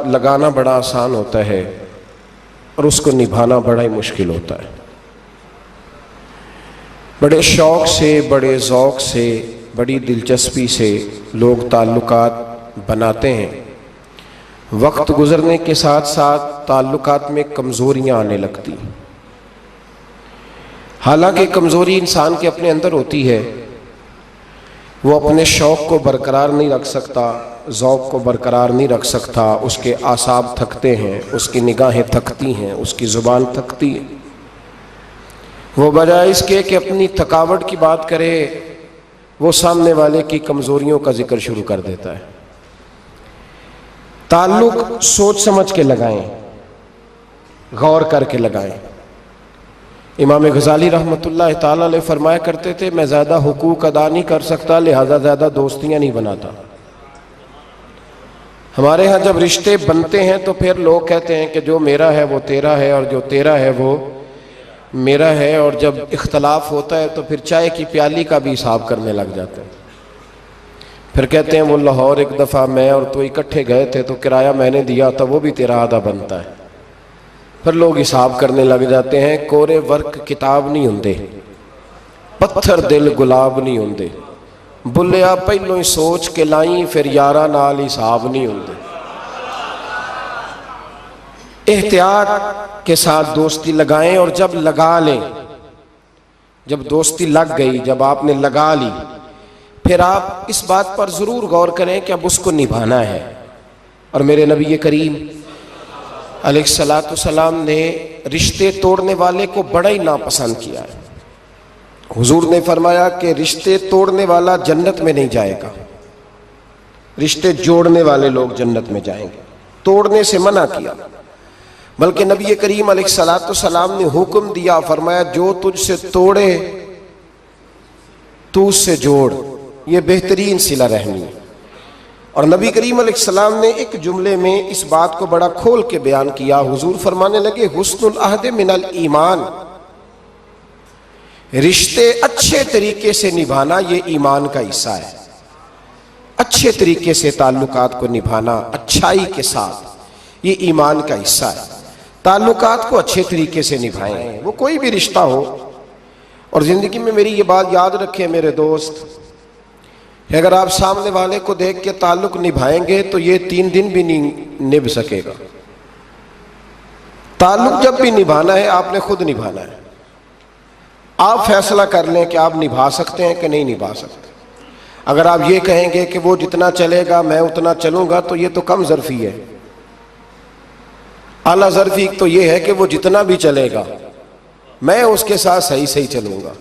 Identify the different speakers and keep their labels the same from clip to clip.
Speaker 1: لگانا بڑا آسان ہوتا ہے اور اس کو نبھانا بڑا ہی مشکل ہوتا ہے۔ بڑے شوق سے، بڑے ذوق سے، بڑی دلچسپی سے لوگ تعلقات بناتے ہیں۔ وقت گزرنے کے ساتھ ساتھ تعلقات میں کمزوریاں آنے لگتی ہیں۔ حالانکہ کمزوری انسان کے اپنے اندر ہوتی ہے، وہ اپنے شوق کو برقرار نہیں رکھ سکتا، ذوق کو برقرار نہیں رکھ سکتا، اس کے اعصاب تھکتے ہیں، اس کی نگاہیں تھکتی ہیں، اس کی زبان تھکتی ہے۔ وہ بجائے اس کے کہ اپنی تھکاوٹ کی بات کرے، وہ سامنے والے کی کمزوریوں کا ذکر شروع کر دیتا ہے۔ تعلق سوچ سمجھ کے لگائیں، غور کر کے لگائیں۔ امام غزالی رحمۃ اللہ تعالیٰ علیہ فرمایا کرتے تھے، میں زیادہ حقوق ادا نہیں کر سکتا، لہذا زیادہ دوستیاں نہیں بناتا۔ ہمارے ہاں جب رشتے بنتے ہیں تو پھر لوگ کہتے ہیں کہ جو میرا ہے وہ تیرا ہے اور جو تیرا ہے وہ میرا ہے، اور جب اختلاف ہوتا ہے تو پھر چائے کی پیالی کا بھی حساب کرنے لگ جاتے ہیں۔ پھر کہتے ہیں وہ لاہور ایک دفعہ میں اور تو اکٹھے گئے تھے تو کرایہ میں نے دیا تھا، وہ بھی تیرا آدھا بنتا ہے۔ پھر لوگ حساب کرنے لگ جاتے ہیں۔ کورے ورک کتاب نہیں ہوندے، پتھر دل گلاب نہیں ہوندے، بلیا پہلوں ہی سوچ کے لائیں، پھر یارہ نال حساب نہیں ہوندے۔ احتیاط کے ساتھ دوستی لگائیں، اور جب لگا لیں، جب دوستی لگ گئی، جب آپ نے لگا لی، پھر آپ اس بات پر ضرور غور کریں کہ اب اس کو نبھانا ہے۔ اور میرے نبی کریم علیہ الصلوۃ والسلام نے رشتے توڑنے والے کو بڑا ہی ناپسند کیا ہے۔ حضور نے فرمایا کہ رشتے توڑنے والا جنت میں نہیں جائے گا، رشتے جوڑنے والے لوگ جنت میں جائیں گے۔ توڑنے سے منع کیا، بلکہ نبی کریم علیہ الصلوۃ والسلام نے حکم دیا، فرمایا جو تجھ سے توڑے تو اس سے جوڑ، یہ بہترین صلہ رحمی ہے۔ اور نبی کریم علیہ السلام نے ایک جملے میں اس بات کو بڑا کھول کے بیان کیا۔ حضور فرمانے لگے، حسن العہد من الایمان، رشتے اچھے طریقے سے نبھانا یہ ایمان کا حصہ ہے۔ اچھے طریقے سے تعلقات کو نبھانا اچھائی کے ساتھ، یہ ایمان کا حصہ ہے۔ تعلقات کو اچھے طریقے سے نبھائیں، وہ کوئی بھی رشتہ ہو۔ اور زندگی میں میری یہ بات یاد رکھیں میرے دوست، کہ اگر آپ سامنے والے کو دیکھ کے تعلق نبھائیں گے تو یہ 3 دن بھی نہیں نبھ سکے گا۔ تعلق جب بھی نبھانا ہے آپ نے خود نبھانا ہے۔ آپ فیصلہ کر لیں کہ آپ نبھا سکتے ہیں کہ نہیں نبھا سکتے۔ اگر آپ یہ کہیں گے کہ وہ جتنا چلے گا میں اتنا چلوں گا تو یہ تو کم ظرفی ہے۔ اعلیٰ ظرفی تو یہ ہے کہ وہ جتنا بھی چلے گا میں اس کے ساتھ صحیح چلوں گا۔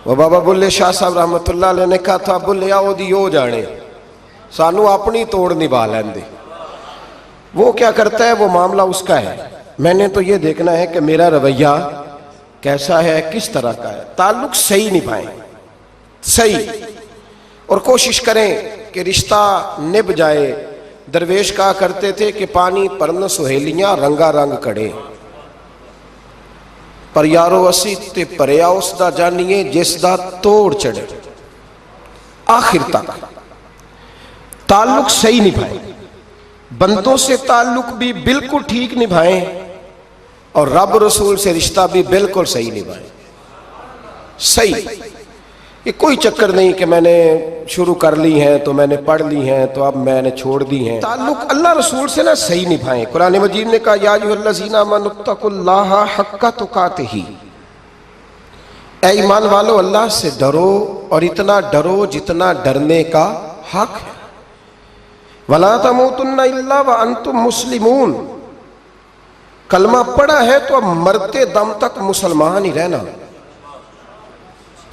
Speaker 1: وہ بابا بلے شاہ صاحب رحمۃ اللہ علیہ نے کہا تھا، بلے آؤ دی ہو جانے، سانو اپنی توڑ نبھا لین دے۔ وہ کیا کرتا ہے وہ معاملہ اس کا ہے، میں نے تو یہ دیکھنا ہے کہ میرا رویہ کیسا ہے، کس طرح کا ہے۔ تعلق صحیح نبھائیں، صحیح، اور کوشش کریں کہ رشتہ نبھ جائے۔ درویش کہا کرتے تھے کہ پانی پرن سہیلیاں رنگا رنگ کڑے، پر یارو اسی تے پریا اس دا جانیے جس دا توڑ چڑھے۔ آخر تک تعلق صحیح نبھائیں، بندوں سے تعلق بھی بالکل ٹھیک نبھائیں، اور رب رسول سے رشتہ بھی بالکل صحیح نبھائیں۔ صحیح، یہ کوئی چکر نہیں کہ میں نے شروع کر لی ہیں تو میں نے پڑھ لی ہیں تو اب میں نے چھوڑ دی ہیں۔ تعلق اللہ رسول سے نہ صحیح نبھائیں۔ قرآن مجید نے کہا، یا ایھا الذین آمنوا اتقوا اللہ حق تقاتہ، اے ایمان والو اللہ سے ڈرو اور اتنا ڈرو جتنا ڈرنے کا حق ہے۔ ولا تموتن الا وانتم مسلمون، کلمہ پڑھا ہے تو اب مرتے دم تک مسلمان ہی رہنا۔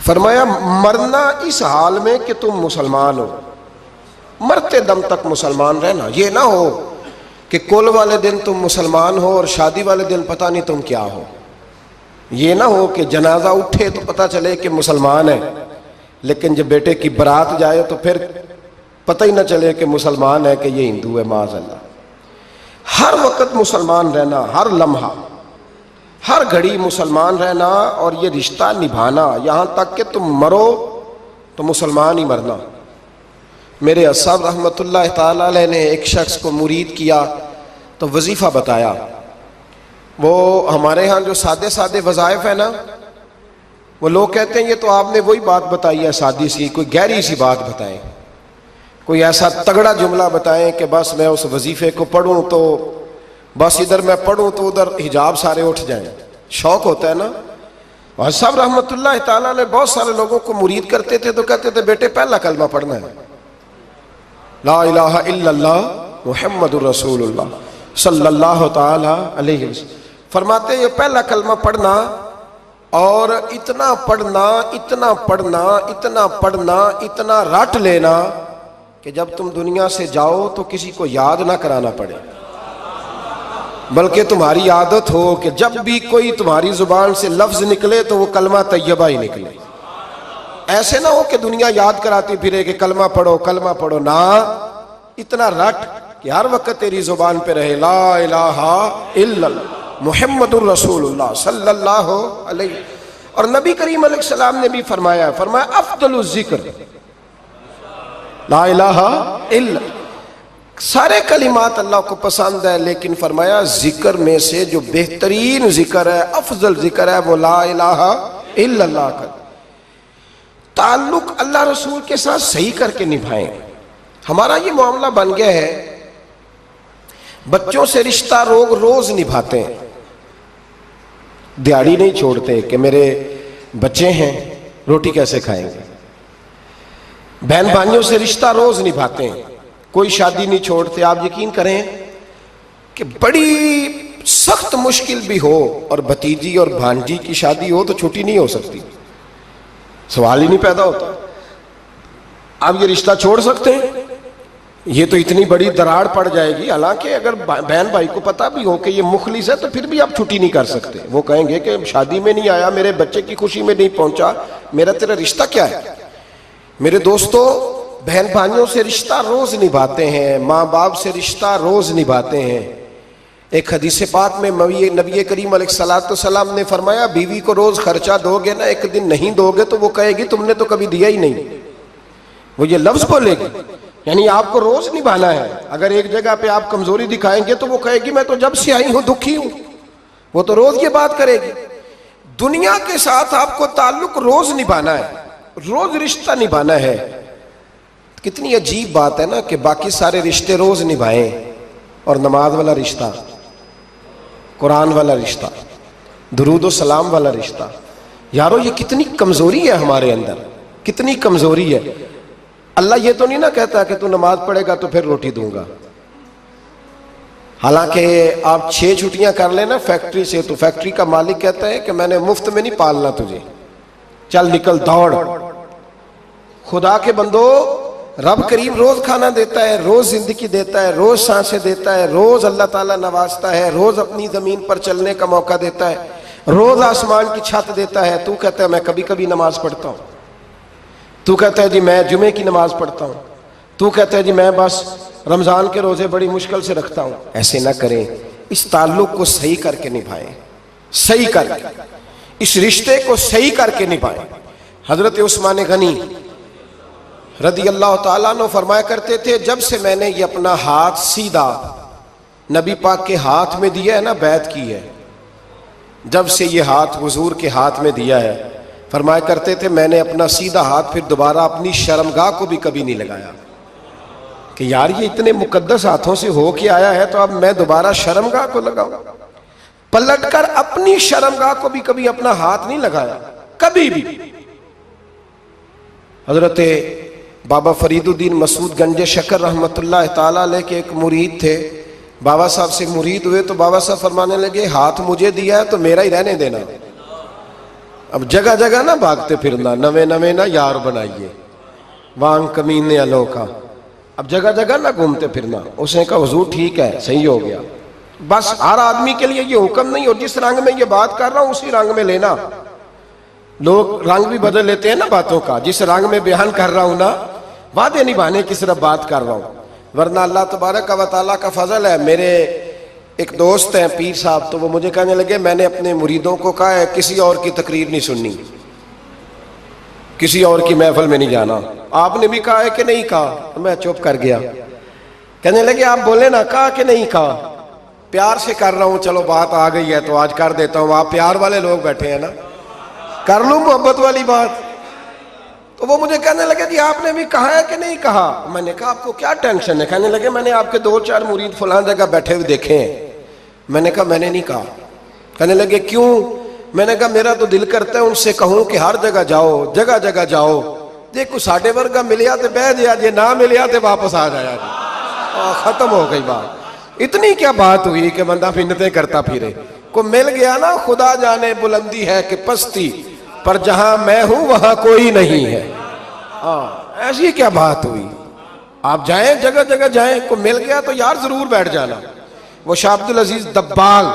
Speaker 1: فرمایا مرنا اس حال میں کہ تم مسلمان ہو، مرتے دم تک مسلمان رہنا۔ یہ نہ ہو کہ کل والے دن تم مسلمان ہو اور شادی والے دن پتہ نہیں تم کیا ہو۔ یہ نہ ہو کہ جنازہ اٹھے تو پتہ چلے کہ مسلمان ہے، لیکن جب بیٹے کی برات جائے تو پھر پتہ ہی نہ چلے کہ مسلمان ہے کہ یہ ہندو ہے، معاذ اللہ۔ ہر وقت مسلمان رہنا، ہر لمحہ، ہر گھڑی مسلمان رہنا، اور یہ رشتہ نبھانا یہاں تک کہ تم مرو تو مسلمان ہی مرنا۔ میرے صاحب رحمۃ اللہ تعالی علیہ نے ایک شخص کو مرید کیا تو وظیفہ بتایا. وہ ہمارے ہاں جو سادے سادے وظائف ہیں نا، وہ لوگ کہتے ہیں یہ تو آپ نے وہی بات بتائی ہے سادی سی، کوئی گہری سی بات بتائیں، کوئی ایسا تگڑا جملہ بتائیں کہ بس میں اس وظیفے کو پڑھوں تو بس ادھر میں پڑھوں تو ادھر حجاب سارے اٹھ جائیں. شوق ہوتا ہے نا. اور صاحب رحمۃ اللہ تعالیٰ نے بہت سارے لوگوں کو مرید کرتے تھے تو کہتے تھے بیٹے پہلا کلمہ پڑھنا ہے، لا الہ الا اللہ محمد الرسول اللہ صلی اللہ تعالی علیہ وسلم. فرماتے یہ پہلا کلمہ پڑھنا اور اتنا پڑھنا اتنا پڑھنا اتنا پڑھنا اتنا رٹ لینا کہ جب تم دنیا سے جاؤ تو کسی کو یاد نہ کرانا پڑے، بلکہ تمہاری عادت ہو کہ جب بھی کوئی تمہاری زبان سے لفظ نکلے تو وہ کلمہ طیبہ ہی نکلے. ایسے نہ ہو کہ دنیا یاد کراتی پھرے کہ کلمہ پڑھو نہ، اتنا رٹ کہ ہر وقت تیری زبان پہ رہے لا الہ الا اللہ محمد الرسول اللہ صلی اللہ علیہ. اور نبی کریم علیہ السلام نے بھی فرمایا افضل الذکر لا الہ الا اللہ. سارے کلمات اللہ کو پسند ہے، لیکن فرمایا ذکر میں سے جو بہترین ذکر ہے، افضل ذکر ہے، وہ لا الہ الا اللہ کا. تعلق اللہ رسول کے ساتھ صحیح کر کے نبھائیں. ہمارا یہ معاملہ بن گیا ہے، بچوں سے رشتہ روز نبھاتے ہیں، دیہڑی نہیں چھوڑتے کہ میرے بچے ہیں روٹی کیسے کھائیں گے. بہن بھائیوں سے رشتہ روز نبھاتے ہیں، کوئی شادی نہیں چھوڑتے. آپ یقین کریں کہ بڑی سخت مشکل بھی ہو اور بھتیجی اور بھانجی کی شادی ہو تو چھٹی نہیں ہو سکتی، سوال ہی نہیں پیدا ہوتا. آپ یہ رشتہ چھوڑ سکتے ہیں؟ یہ تو اتنی بڑی دراڑ پڑ جائے گی. حالانکہ اگر بہن بھائی کو پتا بھی ہو کہ یہ مخلص ہے تو پھر بھی آپ چھٹی نہیں کر سکتے. وہ کہیں گے کہ شادی میں نہیں آیا، میرے بچے کی خوشی میں نہیں پہنچا، میرا تیرا رشتہ کیا ہے. میرے دوستو، بہن بھائیوں سے رشتہ روز نبھاتے ہیں، ماں باپ سے رشتہ روز نبھاتے ہیں. ایک حدیث پاک میں نبی کریم علیہ الصلوۃ والسلام نے فرمایا بیوی کو روز خرچہ دو گے نا، ایک دن نہیں دو گے تو وہ کہے گی تم نے تو کبھی دیا ہی نہیں. وہ یہ لفظ بولے گی، یعنی آپ کو روز نبھانا ہے. اگر ایک جگہ پہ آپ کمزوری دکھائیں گے تو وہ کہے گی میں تو جب سے آئی ہوں دکھی ہوں. وہ تو روز یہ بات کرے گی. دنیا کے ساتھ آپ کو تعلق روز نبھانا ہے، روز رشتہ نبھانا ہے. کتنی عجیب بات ہے نا کہ باقی سارے رشتے روز نبھائیں اور نماز والا رشتہ، قرآن والا رشتہ، درود و سلام والا رشتہ. یارو یہ کتنی کمزوری ہے ہمارے اندر، کتنی کمزوری ہے. اللہ یہ تو نہیں نہ کہتا کہ تو نماز پڑھے گا تو پھر روٹی دوں گا. حالانکہ آپ 6 چھٹیاں کر لینا فیکٹری سے تو فیکٹری کا مالک کہتا ہے کہ میں نے مفت میں نہیں پالنا تجھے، چل نکل دوڑ. خدا کے بندو، رب کریم روز کھانا دیتا ہے، روز زندگی دیتا ہے، روز سانسیں دیتا ہے، روز اللہ تعالیٰ نوازتا ہے، روز اپنی زمین پر چلنے کا موقع دیتا ہے، روز آسمان کی چھت دیتا ہے. تو کہتا ہے میں کبھی کبھی نماز پڑھتا ہوں، تو کہتا ہے جی میں جمعے کی نماز پڑھتا ہوں، تو کہتا ہے جی میں بس رمضان کے روزے بڑی مشکل سے رکھتا ہوں. ایسے نہ کریں، اس تعلق کو صحیح کر کے نبھائیں، صحیح کر کے اس رشتے کو صحیح کر کے نبھائیں. حضرت عثمان غنی رضی اللہ تعالیٰ عنہ فرمایا کرتے تھے جب سے میں نے یہ اپنا ہاتھ سیدھا نبی پاک کے ہاتھ میں دیا ہے نا، بیعت کی ہے، جب سے یہ ہاتھ حضور کے ہاتھ میں دیا ہے، فرمایا کرتے تھے میں نے اپنا سیدھا ہاتھ پھر دوبارہ اپنی شرمگاہ کو بھی کبھی نہیں لگایا کہ یار یہ اتنے مقدس ہاتھوں سے ہو کے آیا ہے تو اب میں دوبارہ شرمگاہ کو لگاؤں. پلٹ کر اپنی شرمگاہ کو بھی کبھی اپنا ہاتھ نہیں لگایا، کبھی بھی. حضرت بابا فرید الدین مسعود گنج شکر رحمۃ اللہ تعالیٰ علیہ کے ایک مرید تھے. بابا صاحب سے مرید ہوئے تو بابا صاحب فرمانے لگے ہاتھ مجھے دیا ہے تو میرا ہی رہنے دینا. اب جگہ جگہ نہ بھاگتے پھرنا، نوے نہ یار بنائیے وانگ کمینے انوکھا. اب جگہ جگہ نہ گھومتے پھرنا. اس نے کہا حضور ٹھیک ہے، صحیح ہو گیا. بس ہر آدمی کے لیے یہ حکم نہیں، اور جس رنگ میں یہ بات کر رہا ہوں اسی رنگ میں لینا. لوگ رنگ بھی بدل لیتے ہیں نا باتوں کا. جس رنگ میں بیان کر رہا ہوں نا، وعدے نبھانے کی صرف بات کر رہا ہوں، ورنہ اللہ تبارک و تعالیٰ کا فضل ہے. میرے ایک دوست ہیں پیر صاحب، تو وہ مجھے کہنے لگے میں نے اپنے مریدوں کو کہا ہے کسی اور کی تقریر نہیں سننی، کسی اور کی محفل میں نہیں جانا. آپ نے بھی کہا ہے کہ نہیں کہا؟ تو میں چپ کر گیا. کہنے لگے آپ بولے نا, کہا کہ نہیں کہا؟ پیار سے کر رہا ہوں, چلو بات آ گئی ہے تو آج کر دیتا ہوں. آپ پیار والے لوگ بیٹھے ہیں نا, کر لوں محبت والی بات. تو وہ مجھے کہنے لگے جی آپ نے بھی کہا ہے کہ نہیں کہا؟ میں نے کہا آپ کو کیا ٹینشن ہے؟ کہنے لگے میں نے آپ کے 2-4 مرید فلاں جگہ بیٹھے ہوئے دیکھے ہیں. میں نے کہا میں نے نہیں کہا. کہنے لگے کیوں؟ میں نے کہا میرا تو دل کرتا ہے ان سے کہوں کہ ہر جگہ جاؤ, جگہ جگہ جاؤ. دیکھو ساڈے ورگا ملیا تو بہ جیا جی, نہ ملیا تو واپس آ جایا جی. ختم ہو گئی بات. اتنی کیا بات ہوئی کہ بندہ منتیں کرتا پھرے. کو مل گیا نا, خدا جانے بلندی ہے کہ پستی, پر جہاں میں ہوں وہاں کوئی نہیں ہے. ایسی کیا بات ہوئی؟ آپ جائیں جگہ جگہ جائیں, کو مل گیا تو یار ضرور بیٹھ جانا. وہ شاہ عبد العزیز دباغ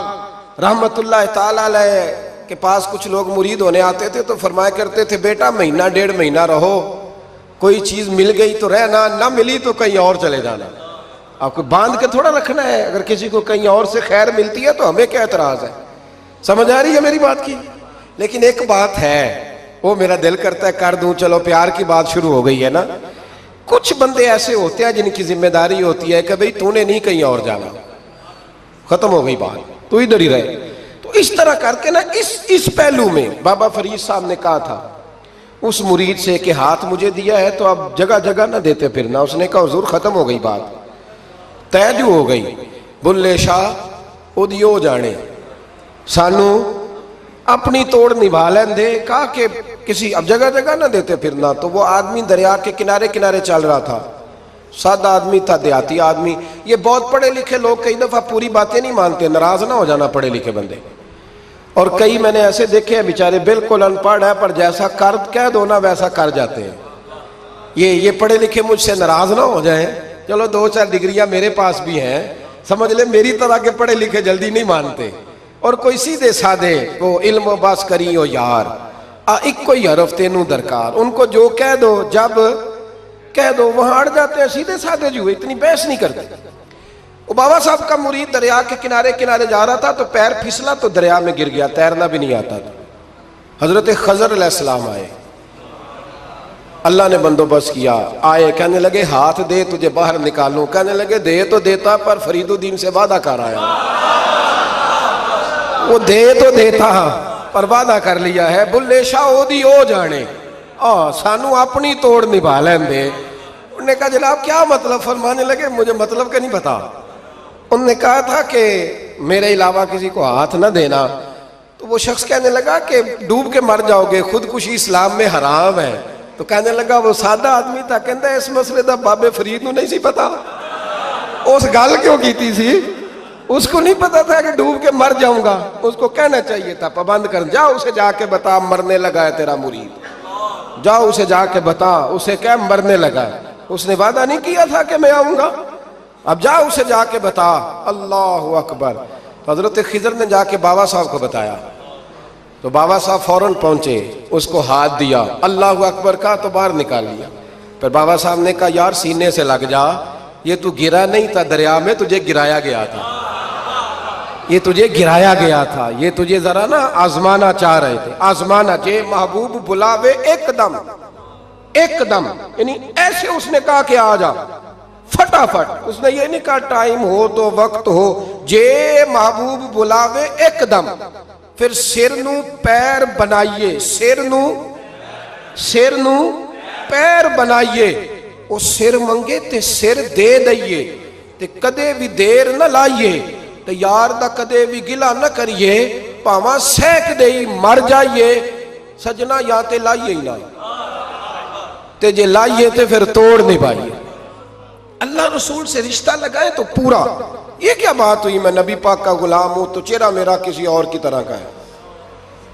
Speaker 1: رحمت اللہ تعالی علیہ کے پاس کچھ لوگ مرید ہونے آتے تھے تو فرمایا کرتے تھے بیٹا 1-1.5 مہینہ رہو, کوئی چیز مل گئی تو رہنا, نہ ملی تو کہیں اور چلے جانا. آپ کو باندھ کے تھوڑا رکھنا ہے. اگر کسی کو کہیں اور سے خیر ملتی ہے تو ہمیں کیا اعتراض ہے؟ سمجھ آ رہی ہے میری بات کی؟ لیکن ایک بات ہے, وہ میرا دل کرتا ہے کر دوں. چلو پیار کی بات شروع ہو گئی ہے نا. کچھ بندے ایسے ہوتے ہیں جن کی ذمہ داری ہوتی ہے کہ بھئی تو نے نہیں کہیں اور جانا, ختم ہو گئی بات, تو ادھر ہی رہے. تو اس طرح کر کے نا اس پہلو میں بابا فرید صاحب نے کہا تھا اس مرید سے کہ ہاتھ مجھے دیا ہے تو اب جگہ جگہ نہ دیتے پھرنا. اس نے کہا حضور ختم ہو گئی بات, طے جو ہو گئی. بلے شاہ ادیو جانے, سانو اپنی توڑ نبھا لین دے. کہا کہ کسی اب جگہ جگہ نہ دیتے پھرنا. تو وہ آدمی دریا کے کنارے کنارے چل رہا تھا, سادہ آدمی تھا, دیہاتی آدمی. یہ بہت پڑھے لکھے لوگ کئی دفعہ پوری باتیں نہیں مانتے, ناراض نہ ہو جانا پڑھے لکھے بندے. اور کئی میں نے ایسے دیکھے ہیں بیچارے بالکل ان پڑھ ہے پر جیسا کر کہہ دو نا ویسا کر جاتے ہیں. یہ پڑھے لکھے مجھ سے ناراض نہ ہو جائیں. چلو 2-4 ڈگریاں میرے پاس بھی ہیں, سمجھ لے میری طرح کے پڑھے لکھے جلدی نہیں مانتے. اور کوئی سیدھے سادے وہ علم و باس کری ہو یار, ایک کوئی حرف تینوں درکار. ان کو جو کہہ دو جب کہہ دو وہاں اڑ جاتے ہیں, سیدھے سادے جو, اتنی بحث نہیں کرتے. وہ بابا صاحب کا مرید دریا کے کنارے کنارے جا رہا تھا تو پیر پھسلا تو دریا میں گر گیا, تیرنا بھی نہیں آتا تھا. حضرت خضر علیہ السلام آئے, اللہ نے بندوبست کیا. آئے, کہنے لگے ہاتھ دے تجھے باہر نکالوں. کہنے لگے دے تو دیتا پر فرید الدین سے وعدہ کر آیا. وہ دے تو دیتا پر وعدہ کر لیا ہے. بلے شاہ اودی او جانے, سانو اپنی توڑ نبھا لین دے. انہوں نے کہا جناب کیا مطلب؟ فرمانے لگے مجھے مطلب کا نہیں پتا. انہوں نے کہا تھا کہ میرے علاوہ کسی کو ہاتھ نہ دینا. تو وہ شخص کہنے لگا کہ ڈوب کے مر جاؤ گے, خودکشی اسلام میں حرام ہے. تو کہنے لگا وہ سادہ آدمی تھا, کہندا اس مسئلے دا بابے فرید نو نہیں سی پتا. اس گل کیوں کیتی سی؟ اس کو نہیں پتا تھا کہ ڈوب کے مر جاؤں گا. اس کو کہنا چاہیے تھا پابند کر, جا اسے جا کے بتا مرنے لگا ہے تیرا مرید, جاؤ اسے جا کے بتا, اسے کیا مرنے لگا ہے. اس نے وعدہ نہیں کیا تھا کہ میں آؤں گا, اب جا اسے جا کے بتا. اللہ اکبر. حضرت خضر نے جا کے بابا صاحب کو بتایا تو بابا صاحب فوراً پہنچے, اس کو ہاتھ دیا, اللہ اکبر کہا تو باہر نکال لیا. پھر بابا صاحب نے کہا یار سینے سے لگ جا, یہ تو گرا نہیں تھا دریا میں, تجھے گرایا گیا تھا, یہ تجھے گرایا گیا تھا, یہ تجھے ذرا نا آزمانا چاہ رہے تھے. آزمانا جے محبوب بلاوے ایک دم, ایک دم, یعنی ایسے اس نے کہا کہ آ جا فٹافٹ. اس نے یہ نہیں کہا ٹائم ہو تو وقت ہو, جے محبوب بلاوے ایک دم. پھر سر نو پیر بنائیے, سر نو پیر بنائیے. وہ سر منگے تے سر دے دئیے, تے کدے بھی دیر نہ لائیے, تے یار دا کدے بھی گلا نہ کریے, پاواں سینک دئی مر جائیے. سجنا یا تے لائیے ہی نہ, تے جے لائیے تے پھر توڑ نہیں پائیے. اللہ رسول سے رشتہ لگائے تو پورا. یہ کیا بات ہوئی میں نبی پاک کا غلام ہوں تو چہرہ میرا کسی اور کی طرح کا ہے.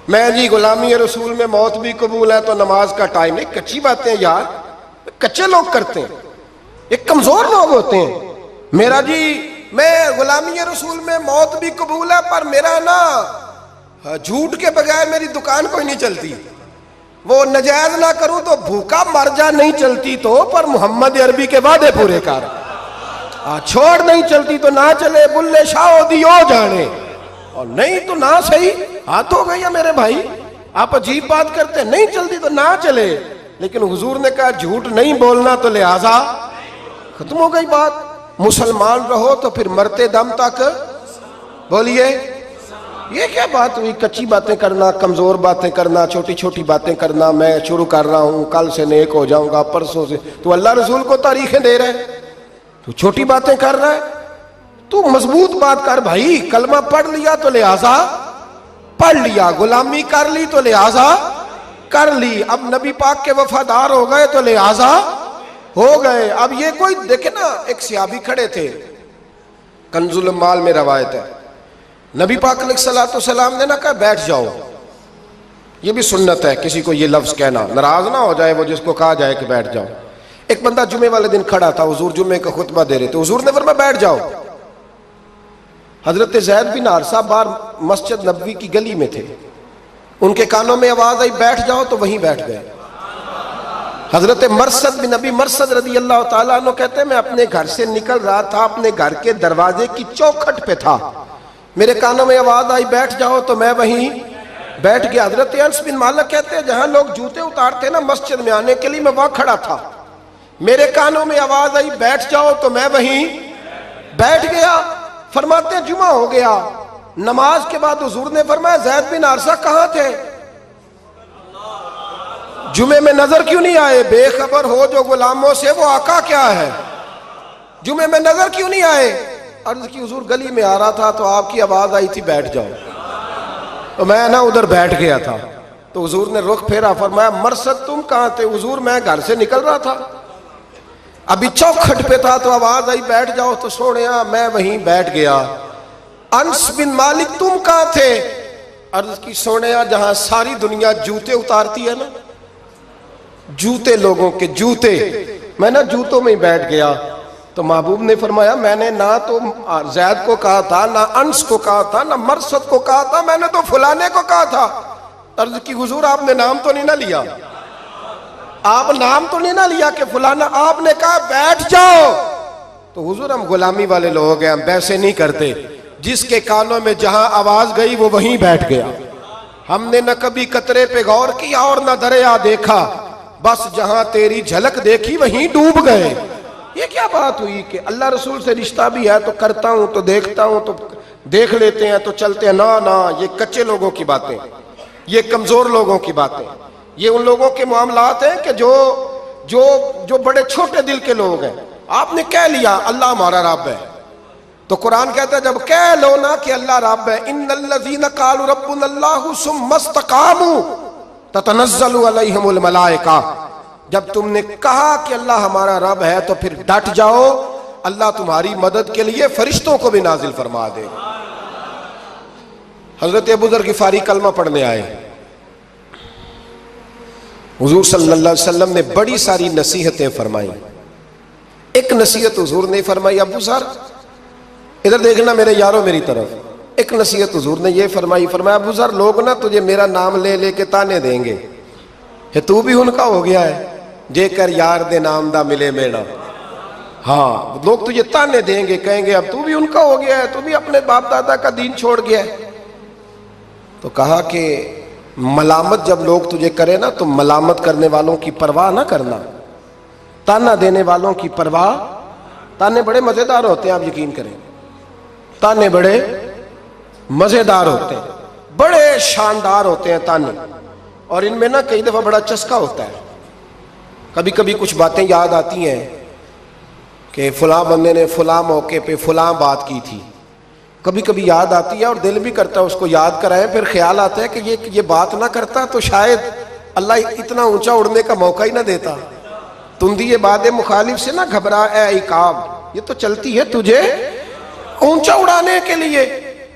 Speaker 1: میں جی غلامی رسول میں موت بھی قبول ہے تو نماز کا ٹائم نہیں. کچی باتیں یار, کچے لوگ کرتے ہیں, یہ کمزور لوگ ہوتے ہیں. میرا جی میں غلامی رسول میں موت بھی قبول ہے پر میرا نا جھوٹ کے بغیر میری دکان کوئی نہیں چلتی. وہ نجائز نہ کروں تو بھوکا مر جا, نہیں چلتی تو پر محمد عربی کے وعدے پورے کر. چھوڑ نہیں چلتی تو نہ چلے, بلے شاہ دیو جانے, اور نہیں تو نہ صحیح. ہاتھ ہو گئی ہے میرے بھائی, آپ عجیب بات کرتے ہیں, نہیں چلتی تو نہ چلے. لیکن حضور نے کہا جھوٹ نہیں بولنا تو لہذا ختم ہو گئی بات. مسلمان رہو تو پھر مرتے دم تک بولیے. یہ کیا بات ہوئی؟ کچی باتیں کرنا، کمزور باتیں کرنا، چھوٹی چھوٹی باتیں کرنا. میں شروع کر رہا ہوں، کل سے نیک ہو جاؤں گا، پرسوں سے. تو اللہ رسول کو تاریخیں دے رہے ہیں، تو چھوٹی باتیں کر رہا ہے. تو مضبوط بات کر بھائی. کلمہ پڑھ لیا تو لہذا پڑھ لیا، غلامی کر لی تو لہذا کر لی. اب نبی پاک کے وفادار ہو گئے تو لہذا ہو گئے. اب یہ کوئی دیکھے نا، ایک صحابی کھڑے تھے، کنز المال میں روایت ہے، نبی پاک علیہ الصلوۃ والسلام نے نہ کہا بیٹھ جاؤ. یہ بھی سنت ہے کسی کو یہ لفظ کہنا، ناراض نہ ہو جائے وہ جس کو کہا جائے کہ بیٹھ جاؤ. ایک بندہ جمعے والے دن کھڑا تھا، حضور جمعے کا خطبہ دے رہے تھے، حضور نے فرمایا بیٹھ جاؤ. حضرت زید بن حارثہ باہر مسجد نبوی کی گلی میں تھے، ان کے کانوں میں آواز آئی بیٹھ جاؤ تو وہیں بیٹھ گئے. حضرت مرثد بن نبی مرثد رضی اللہ تعالیٰ عنہ کہتے ہیں میں اپنے گھر سے نکل رہا تھا، اپنے گھر کے دروازے کی چوکھٹ پہ تھا، میرے کانوں میں آواز آئی بیٹھ جاؤ تو میں وہیں بیٹھ گیا. حضرت انس بن مالک کہتے ہیں جہاں لوگ جوتے اتارتے نا مسجد میں آنے کے لیے، میں وہاں کھڑا تھا، میرے کانوں میں آواز آئی بیٹھ جاؤ تو میں وہیں بیٹھ گیا. فرماتے ہیں جمعہ ہو گیا، نماز کے بعد حضور نے فرمایا زید بن حارثہ کہاں تھے؟ جمعے میں نظر کیوں نہیں آئے؟ بے خبر ہو جو غلاموں سے وہ آقا کیا ہے. جمعے میں نظر کیوں نہیں آئے؟ عرض کی حضور گلی میں آ رہا تھا تو آپ کی آواز آئی تھی بیٹھ جاؤ، تو میں نا ادھر بیٹھ گیا تھا. تو حضور نے رخ پھیرا، فرمایا مرثد تم کہاں تھے؟ حضور میں گھر سے نکل رہا تھا، ابھی چوکھٹ پہ تھا تو آواز آئی بیٹھ جاؤ تو سونیا میں وہیں بیٹھ گیا. انس بن مالک تم کہاں تھے؟ عرض کی سونیا جہاں ساری دنیا جوتے اتارتی ہے نا، جوتے لوگوں کے جوتے، میں نا جوتوں میں ہی بیٹھ گیا. تو محبوب نے فرمایا میں نے نہ تو زید کو کہا تھا، نہ انس کو کہا تھا، نہ مرثد کو کہا تھا، میں نے تو فلانے کو کہا تھا. عرض کی حضور آپ نے نام تو نہیں نہ لیا، آپ نام تو نہیں نہ لیا کہ فلانا، آپ نے کہا بیٹھ جاؤ. تو حضور ہم غلامی والے لوگ ہیں، ہم ویسے نہیں کرتے. جس کے کانوں میں جہاں آواز گئی وہ وہیں بیٹھ گیا. ہم نے نہ کبھی قطرے پہ غور کیا اور نہ دریا دیکھا، بس جہاں تیری جھلک دیکھی وہیں ڈوب گئے. یہ کیا بات ہوئی کہ اللہ رسول سے رشتہ بھی ہے تو کرتا ہوں تو دیکھتا ہوں تو دیکھ لیتے ہیں تو چلتے ہیں. نہ یہ کچے لوگوں کی باتیں، یہ کمزور لوگوں کی باتیں، یہ ان لوگوں کے معاملات ہیں کہ جو بڑے چھوٹے دل کے لوگ ہیں. آپ نے کہہ لیا اللہ ہمارا رب ہے، تو قرآن کہتا ہے جب کہہ لو نا کہ اللہ رب ہے، ان الذین قالوا ربنا اللہ ثم استقاموا تتنزل علیہم الملائکہ، جب تم نے کہا کہ اللہ ہمارا رب ہے تو پھر ڈٹ جاؤ، اللہ تمہاری مدد کے لیے فرشتوں کو بھی نازل فرما دے. حضرت ابو ذر غفاری کلمہ پڑھنے آئے، حضور صلی اللہ علیہ وسلم نے بڑی ساری نصیحتیں فرمائیں. ایک نصیحت حضور نے فرمائی، ابو ذر ادھر دیکھنا میرے یارو میری طرف. ایک نصیحت حضور نے یہ فرمائی، فرمایا ابو ذر لوگ نا تجھے میرا نام لے لے کے تانے دیں گے کہ تو بھی ان کا ہو گیا ہے، جے کر یار دے نام دا ملے میڑا. ہاں لوگ تجھے تانے دیں گے، کہیں گے اب تو بھی ان کا ہو گیا ہے، تو بھی اپنے باپ دادا کا دین چھوڑ گیا ہے. تو کہا کہ ملامت جب لوگ تجھے کرے نا تو ملامت کرنے والوں کی پرواہ نہ کرنا، تانا دینے والوں کی پرواہ. تانے بڑے مزیدار ہوتے ہیں، آپ یقین کریں، تانے بڑے مزیدار ہوتے ہیں، بڑے شاندار ہوتے ہیں تانے. اور ان میں نا کئی دفعہ بڑا چسکا ہوتا ہے. کبھی کبھی کچھ باتیں یاد آتی ہیں کہ فلاں بندے نے فلاں موقع پہ فلاں بات کی تھی، کبھی کبھی یاد آتی ہے اور دل بھی کرتا ہے اس کو یاد کرائیں. پھر خیال آتا ہے کہ یہ بات نہ کرتا تو شاید اللہ اتنا اونچا اڑنے کا موقع ہی نہ دیتا. تندی باد مخالف سے نہ گھبرا اے عقاب، یہ تو چلتی ہے تجھے اونچا اڑانے کے لیے.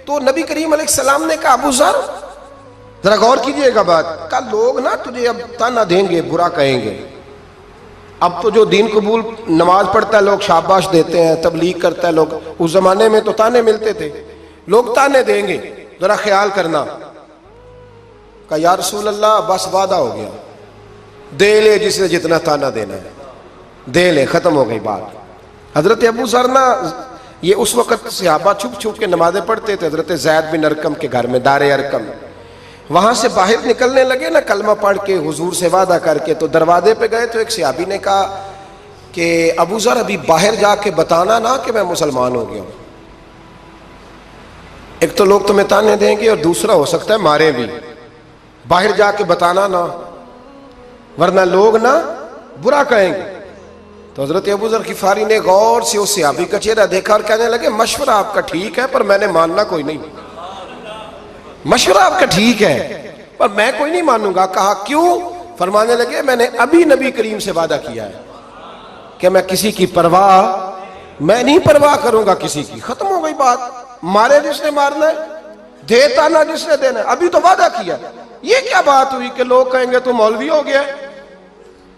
Speaker 1: تو نبی کریم علیہ السلام نے کہا ابو ذر ذرا غور کیجئے گا بات کا، لوگ نا تجھے اب تانا دیں گے، برا کہیں گے. اب تو جو دین قبول نماز پڑھتا ہے لوگ شاباش دیتے ہیں، تبلیغ کرتا ہے لوگ. اس زمانے میں تو تانے ملتے تھے، لوگ تانے دیں گے، ذرا خیال کرنا. کہا یا رسول اللہ بس وعدہ ہو گیا، دے لے جس نے جتنا تانا دینا ہے دے لے، ختم ہو گئی بات. حضرت ابو ذر نا یہ اس وقت صحابہ چھپ چھپ کے نمازیں پڑھتے تھے. حضرت زید بن ارقم کے گھر میں، دار ارقم، وہاں سے باہر نکلنے لگے نا کلمہ پڑھ کے حضور سے وعدہ کر کے، تو دروازے پہ گئے تو ایک صحابی نے کہا کہ ابو ذر ابھی باہر جا کے بتانا نا کہ میں مسلمان ہو گیا ہوں، ایک تو لوگ تمہیں تانے دیں گے اور دوسرا ہو سکتا ہے مارے بھی، باہر جا کے بتانا نا ورنہ لوگ نا برا کہیں گے۔ تو حضرت ابو ذر غفاری نے غور سے اس صحابی کا چہرہ دیکھا اور کہنے لگے مشورہ آپ کا ٹھیک ہے پر میں نے ماننا کوئی نہیں، مشورہ آپ کا ٹھیک ہے پر میں کوئی نہیں مانوں گا۔ کہا کیوں؟ فرمانے لگے میں نے ابھی نبی کریم سے وعدہ کیا ہے کہ میں کسی کی میں نہیں پرواہ کروں گا کسی کی، ختم ہو گئی بات، مارے جس نے مارنا ہے، دیتا نہ جس نے دینا ہے، ابھی تو وعدہ کیا۔ یہ کیا بات ہوئی کہ لوگ کہیں گے تو مولوی ہو گیا ہے،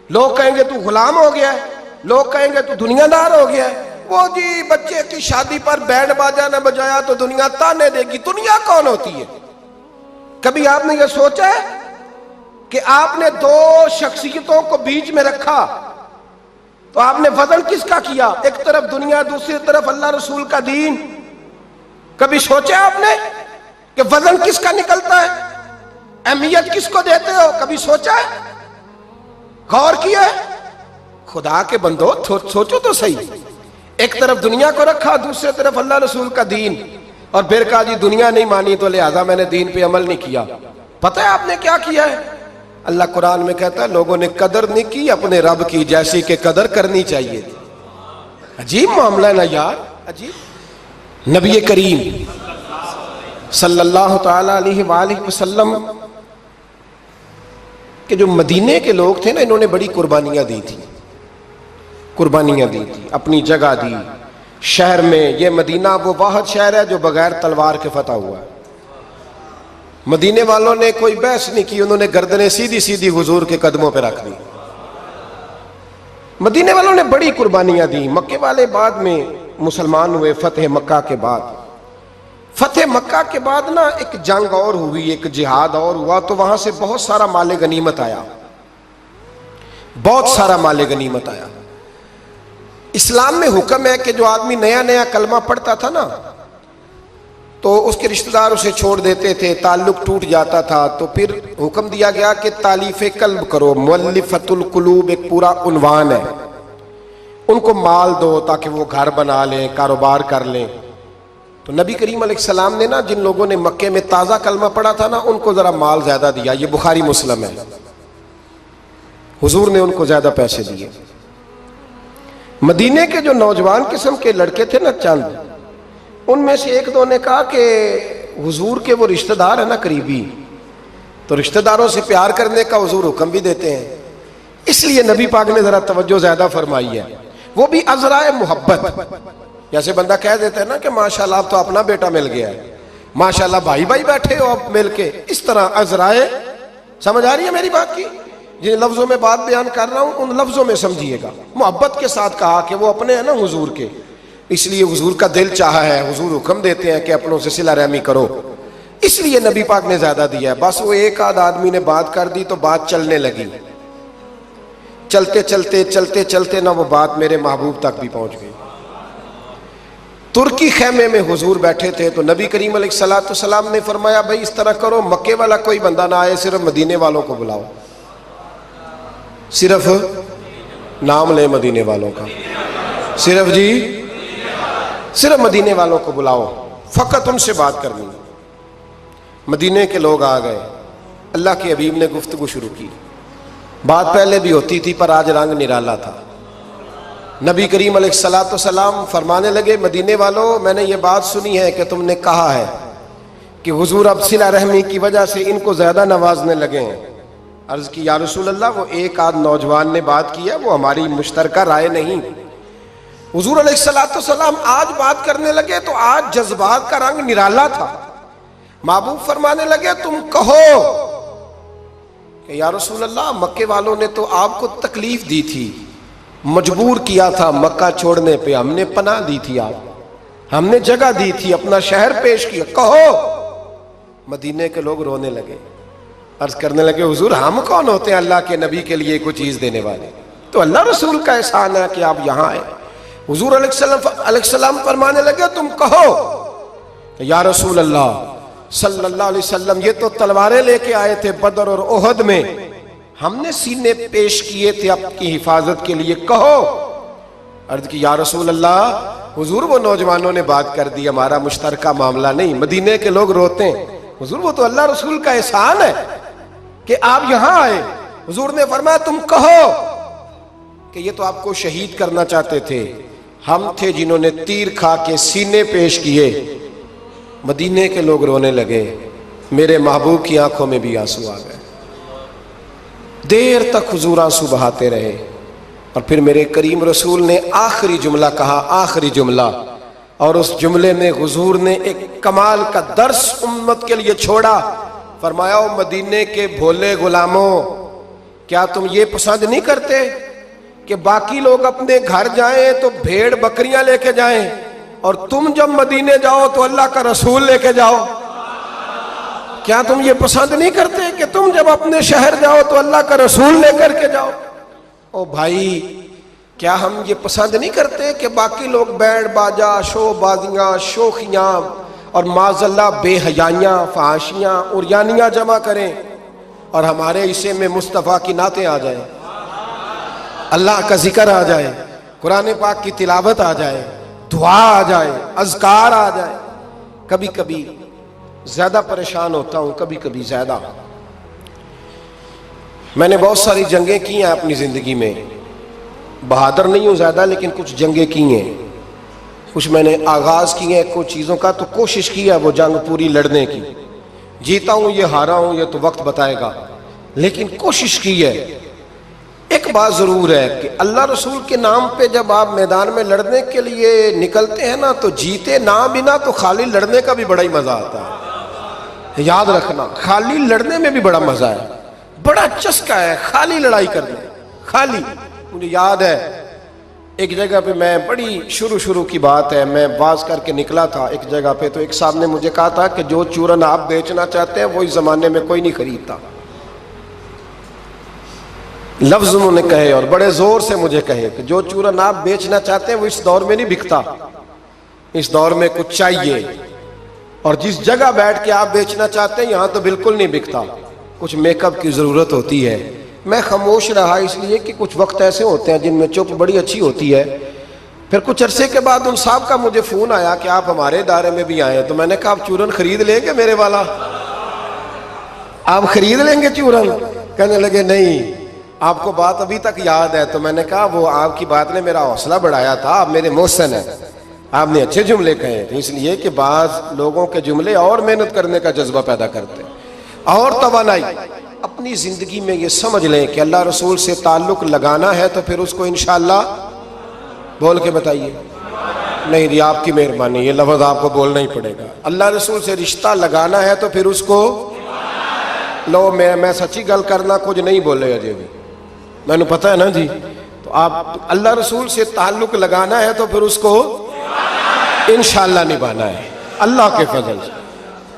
Speaker 1: لوگ کہیں گے تو غلام ہو گیا ہے، لوگ کہیں گے تو دنیا دار ہو گیا ہے، وہ جی بچے کی شادی پر بینڈ باجا نہ بجایا تو دنیا تانے دے گی۔ دنیا کون ہوتی ہے؟ کبھی آپ نے یہ سوچا ہے کہ آپ نے دو شخصیتوں کو بیچ میں رکھا تو آپ نے وزن کس کا کیا؟ ایک طرف دنیا، دوسری طرف اللہ رسول کا دین۔ کبھی سوچا آپ نے کہ وزن کس کا نکلتا ہے، اہمیت کس کو دیتے ہو؟ کبھی سوچا ہے، غور کیا ہے؟ خدا کے بندو سوچو تو صحیح، ایک طرف دنیا کو رکھا، دوسری طرف اللہ رسول کا دین، اور پھر کہا جی دنیا نہیں مانی تو لہذا میں نے دین پہ عمل نہیں کیا۔ پتہ ہے آپ نے کیا کیا ہے؟ اللہ قرآن میں کہتا ہے لوگوں نے قدر نہیں کی اپنے رب کی جیسی کہ قدر کرنی چاہیے تھی۔ عجیب معاملہ ہے نا یار، عجیب۔ نبی کریم صلی اللہ تعالی علیہ وآلہ وسلم کہ جو مدینے کے لوگ تھے نا، انہوں نے بڑی قربانیاں دی تھی، اپنی جگہ دی شہر میں۔ یہ مدینہ وہ واحد شہر ہے جو بغیر تلوار کے فتح ہوا ہے۔ مدینے والوں نے کوئی بحث نہیں کی، انہوں نے گردنیں سیدھی سیدھی حضور کے قدموں پہ رکھ دی۔ مدینے والوں نے بڑی قربانیاں دی۔ مکے والے بعد میں مسلمان ہوئے فتح مکہ کے بعد۔ فتح مکہ کے بعد نا ایک جنگ اور ہوئی، ایک جہاد اور ہوا، تو وہاں سے بہت سارا مال غنیمت آیا، بہت سارا مال غنیمت آیا۔ اسلام میں حکم ہے کہ جو آدمی نیا نیا کلمہ پڑھتا تھا نا تو اس کے رشتہ دار اسے چھوڑ دیتے تھے، تعلق ٹوٹ جاتا تھا، تو پھر حکم دیا گیا کہ تالیف قلب کرو۔ مؤلفۃ القلوب ایک پورا عنوان ہے، ان کو مال دو تاکہ وہ گھر بنا لیں، کاروبار کر لیں۔ تو نبی کریم علیہ السلام نے نا جن لوگوں نے مکے میں تازہ کلمہ پڑھا تھا نا ان کو ذرا مال زیادہ دیا، یہ بخاری مسلم ہے، حضور نے ان کو زیادہ پیسے دیے۔ مدینے کے جو نوجوان قسم کے لڑکے تھے نا چند، ان میں سے ایک دو نے کہا کہ حضور کے وہ رشتہ دار ہیں نا قریبی، تو رشتہ داروں سے پیار کرنے کا حضور حکم بھی دیتے ہیں، اس لیے نبی پاک نے ذرا توجہ زیادہ فرمائی ہے، وہ بھی عذرائے محبت۔ جیسے بندہ کہہ دیتا ہے نا کہ ماشاءاللہ اب تو اپنا بیٹا مل گیا ہے، ماشاءاللہ بھائی بھائی بیٹھے ہو اب مل کے، اس طرح عذرائے۔ سمجھ آ رہی ہے میری بات کی؟ جن لفظوں میں بات بیان کر رہا ہوں ان لفظوں میں سمجھیے گا، محبت کے ساتھ کہا کہ وہ اپنے ہیں نا حضور کے، اس لیے حضور کا دل چاہا ہے، حضور حکم دیتے ہیں کہ اپنوں سے صلہ رحمی کرو، اس لیے نبی پاک نے زیادہ دیا ہے۔ بس وہ ایک آدھ آدمی نے بات کر دی تو بات چلنے لگی، چلتے چلتے چلتے چلتے نہ وہ بات میرے محبوب تک بھی پہنچ گئی۔ ترکی خیمے میں حضور بیٹھے تھے تو نبی کریم علیہ الصلوۃ والسلام نے فرمایا بھائی اس طرح کرو، مکے والا کوئی بندہ نہ آئے، صرف مدینے والوں کو بلاؤ، صرف نام لے مدینے والوں کا، صرف جی صرف مدینے والوں کو بلاؤ، فقط ان سے بات کرنی۔ مدینے کے لوگ آ گئے، اللہ کے حبیب نے گفتگو شروع کی، بات پہلے بھی ہوتی تھی پر آج رنگ نرالا تھا۔ نبی کریم علیہ الصلوۃ والسلام فرمانے لگے مدینے والوں، میں نے یہ بات سنی ہے کہ تم نے کہا ہے کہ حضور اب صلہ رحمی کی وجہ سے ان کو زیادہ نوازنے لگے ہیں۔ عرض کی یا رسول اللہ وہ ایک آدھ نوجوان نے بات کی ہے، وہ ہماری مشترکہ رائے نہیں۔ حضور علیہ الصلوۃ والسلام آج بات کرنے لگے تو آج جذبات کا رنگ نرالا تھا۔ محبوب فرمانے لگے تم کہو کہ یا رسول اللہ مکے والوں نے تو آپ کو تکلیف دی تھی، مجبور کیا تھا مکہ چھوڑنے پہ، ہم نے پناہ دی تھی، آپ ہم نے جگہ دی تھی، اپنا شہر پیش کیا، کہو۔ مدینے کے لوگ رونے لگے، عرض کرنے لگے حضور ہم کون ہوتے ہیں اللہ کے نبی کے لیے کوئی چیز دینے والے، تو اللہ رسول کا احسان ہے کہ آپ یہاں آئے۔ حضور علیہ السلام فرمانے لگے تم کہو کہ یا رسول اللہ صلی اللہ علیہ وسلم یہ تو تلواریں لے کے آئے تھے بدر اور احد میں، ہم نے سینے پیش کیے تھے آپ کی حفاظت کے لیے، کہو۔ عرض کی یا رسول اللہ، حضور وہ نوجوانوں نے بات کر دی، ہمارا مشترکہ معاملہ نہیں، مدینے کے لوگ روتے ہیں۔ حضور وہ تو اللہ رسول کا احسان ہے کہ آپ یہاں آئے۔ حضور نے فرمایا تم کہو کہ یہ تو آپ کو شہید کرنا چاہتے تھے، ہم تھے جنہوں نے تیر کھا کے سینے پیش کیے۔ مدینے کے لوگ رونے لگے، میرے محبوب کی آنکھوں میں بھی آنسو آ گئے۔ دیر تک حضور آنسو بہاتے رہے، اور پھر میرے کریم رسول نے آخری جملہ کہا، آخری جملہ، اور اس جملے میں حضور نے ایک کمال کا درس امت کے لیے چھوڑا۔ فرمایا او مدینے کے بھولے غلاموں، کیا تم یہ پسند نہیں کرتے کہ باقی لوگ اپنے گھر جائیں تو بھیڑ بکریاں لے کے جائیں، اور تم جب مدینے جاؤ تو اللہ کا رسول لے کے جاؤ؟ کیا تم یہ پسند نہیں کرتے کہ تم جب اپنے شہر جاؤ تو اللہ کا رسول لے کر کے جاؤ؟ او بھائی، کیا ہم یہ پسند نہیں کرتے کہ باقی لوگ بینڈ باجا، شو بازیاں، شوخیاں اور معاذ اللہ بے حیائیاں، فحاشیاں، عریانیاں جمع کریں، اور ہمارے حصے میں مصطفیٰ کی نعتیں آ جائیں، اللہ کا ذکر آ جائے، قرآن پاک کی تلاوت آ جائے، دعا آ جائے، اذکار آ جائے؟ کبھی کبھی زیادہ پریشان ہوتا ہوں، کبھی کبھی زیادہ۔ میں نے بہت ساری جنگیں کی ہیں اپنی زندگی میں، بہادر نہیں ہوں زیادہ، لیکن کچھ جنگیں کی ہیں، کچھ میں نے آغاز کی ہیں کچھ چیزوں کا، تو کوشش کی ہے وہ جنگ پوری لڑنے کی۔ جیتا ہوں یہ ہارا ہوں یہ تو وقت بتائے گا، لیکن کوشش کی ہے۔ ایک بات ضرور ہے کہ اللہ رسول کے نام پہ جب آپ میدان میں لڑنے کے لیے نکلتے ہیں نا، تو جیتے نہ بنا تو خالی لڑنے کا بھی بڑا ہی مزہ آتا ہے۔ یاد رکھنا، خالی لڑنے میں بھی بڑا مزہ ہے، بڑا چسکا ہے خالی لڑائی کرنے، خالی۔ مجھے یاد ہے ایک جگہ پہ، میں بڑی شروع کی بات ہے، میں باز کر کے نکلا تھا ایک جگہ پہ، تو ایک صاحب نے مجھے کہا تھا کہ جو چورن آپ بیچنا چاہتے ہیں وہ اس زمانے میں کوئی نہیں خریدتا۔ لفظ انہوں نے کہے اور بڑے زور سے مجھے کہے کہ جو چورن آپ بیچنا چاہتے ہیں وہ اس دور میں نہیں بکتا، اس دور میں کچھ چاہیے، اور جس جگہ بیٹھ کے آپ بیچنا چاہتے ہیں یہاں تو بالکل نہیں بکتا، کچھ میک اپ کی ضرورت ہوتی ہے۔ میں خاموش رہا اس لیے کہ کچھ وقت ایسے ہوتے ہیں جن میں چپ بڑی اچھی ہوتی ہے۔ پھر کچھ عرصے کے بعد ان صاحب کا مجھے فون آیا کہ آپ ہمارے ادارے میں بھی آئے، تو میں نے کہا آپ چورن خرید لیں گے میرے والا؟ آپ خرید لیں گے چورن؟ کہنے لگے نہیں، آپ کو بات ابھی تک یاد ہے؟ تو میں نے کہا وہ آپ کی بات نے میرا حوصلہ بڑھایا تھا، آپ میرے محسن ہیں، آپ نے اچھے جملے کہے تھے، اس لیے کہ بعض لوگوں کے جملے اور محنت کرنے کا جذبہ پیدا کرتے اور توانائی۔ اپنی زندگی میں یہ سمجھ لیں کہ اللہ رسول سے تعلق لگانا ہے تو پھر اس کو انشاءاللہ بول کے بتائیے، نہیں جی آپ کی مہربانی، یہ لفظ آپ کو بولنا ہی پڑے گا، اللہ رسول سے رشتہ لگانا ہے تو پھر اس کو لو، میں سچی گل کرنا کچھ نہیں بولے اجے بھی، میں نے پتہ ہے نا جی، تو آپ اللہ رسول سے تعلق لگانا ہے تو پھر اس کو انشاءاللہ نبھانا ہے اللہ کے فضل سے۔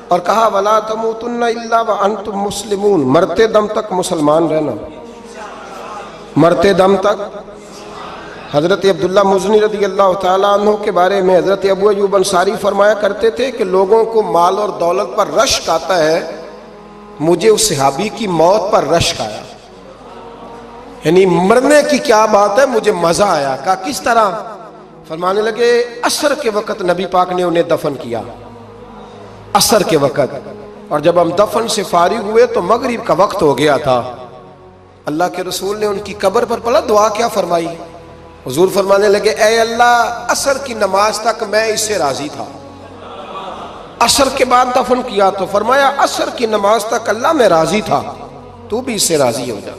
Speaker 1: اور کہا وَلَا تَمُوتُنَّ إِلَّا وَأَنْتُمْ مُسْلِمُونَ، مرتے دم تک مسلمان رہنا، مرتے دم تک۔ حضرت عبداللہ مزنی رضی اللہ تعالیٰ عنہ کے بارے میں حضرت ابو ایوب انصاری فرمایا کرتے تھے کہ لوگوں کو مال اور دولت پر رشک آتا ہے، مجھے اس صحابی کی موت پر رشک آیا، یعنی مرنے کی کیا بات ہے، مجھے مزہ آیا۔ کہا کس طرح؟ فرمانے لگے عصر کے وقت نبی پاک نے انہیں دفن کیا، عصر کے وقت، اور جب ہم دفن سے فارغ ہوئے تو مغرب کا وقت ہو گیا تھا۔ اللہ کے رسول نے ان کی قبر پر پڑھا دعا کیا فرمائی؟ حضور فرمانے لگے اے اللہ عصر کی نماز تک میں اس سے راضی تھا، عصر کے بعد دفن کیا تو فرمایا عصر کی نماز تک اللہ میں راضی تھا، تو بھی اس سے راضی ہو جا۔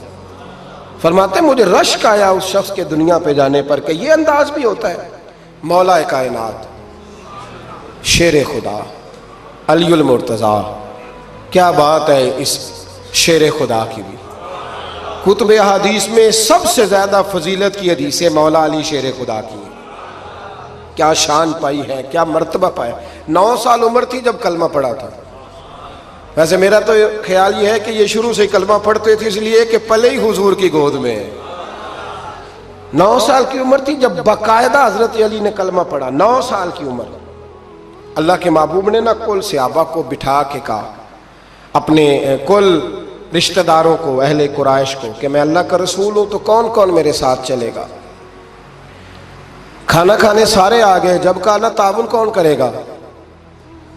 Speaker 1: فرماتے مجھے رشک آیا اس شخص کے دنیا پہ جانے پر کہ یہ انداز بھی ہوتا ہے۔ مولا کائنات، شیر خدا، علی المرتضیٰ، کیا بات ہے اس شیر خدا کی بھی۔ کتب حدیث میں سب سے زیادہ فضیلت کی حدیث مولا علی شیر خدا کی، کیا شان پائی ہے، کیا مرتبہ پایا۔ 9 سال عمر تھی جب کلمہ پڑھا تھا۔ ویسے میرا تو خیال یہ ہے کہ یہ شروع سے کلمہ پڑھتے تھے اس لیے کہ پلے ہی حضور کی گود میں۔ 9 سال کی عمر تھی جب باقاعدہ حضرت علی نے کلمہ پڑھا، 9 سال کی عمر۔ اللہ کے محبوب نے نہ کل صحابہ کو بٹھا کے کہا، اپنے کل رشتہ داروں کو، اہل قریش کو، کہ میں اللہ کا رسول ہوں تو کون کون میرے ساتھ چلے گا؟ کھانا کھانے سارے آ گئے، جب کہا نا تعاون کون کرے گا